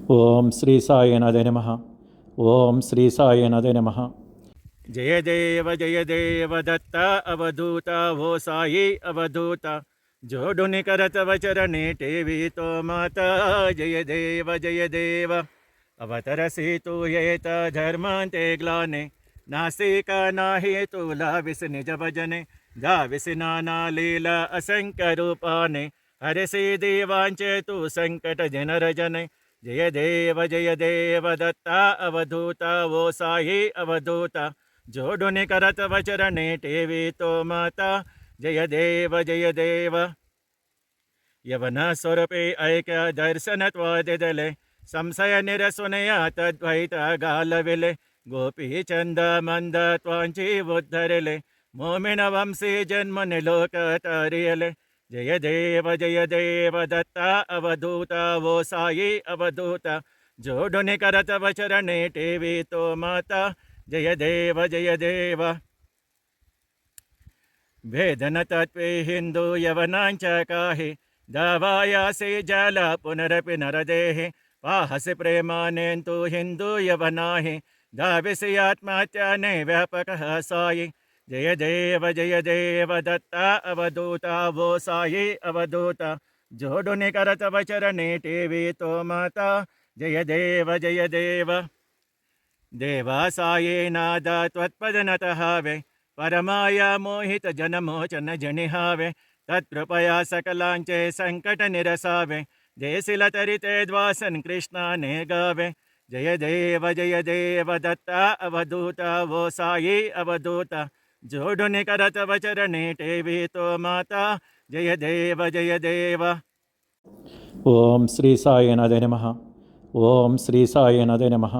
ओम श्री साईनाथाय नमः। ओम श्री साईनाथाय नमः। जय देव दत्ता अवधूता वो साई अवधूता जोडुनि करत वचरणे टेवी तो माता जय देव अवतरसी तू येत धर्मांते ग्लाने नासिका नाही तुला विस निज भजने गाविस नाना लीला असंख्य रूपाने हरसी देवांचे तू संकट जनरजने जय देव दत्ता अवधूता वो साई अवधूता जोडुनि करत वचरणे टेवी तो माता जय देव यवन स्वरूपे ऐक्य दर्शनत्वादिदले संशय निरसुनया तद्वैत गालविले गोपी चंद मंद त्वांची उद्धरिले मोमिन वंशी जन्मनि लोक तारियले जय देव दत्ता अवधूता वो साई अवधूता जोडुनि करत वचरणे टेवी तो माता जय देव वेदन तत्वे हिंदू यवनांच काही दावायासे जल पुनरपि नरदेहे पाहसि प्रेमानेन्तु हिंदू यवनाहि दाविसि आत्महत्याने व्यापक साई जय देव दत्ता अवधूता वो साई अवधूता जोडुनि करत वचरणे टेवी तो माता जय देव देवा साये नाद त्वत्पदनतः वे परमाया मोहित जनमोचन जनिहावे तत्कृपया सकलांचे संकट निरसावे जयसिल तरिते द्वासन कृष्णाने गावे जय देव दत्ता अवधूता वो साई अवधूता जोडुनि करत वचरणे टेवी तो माता जय देव ओम श्री साईनाथाय नमः। ओम श्री साईनाथाय नमः।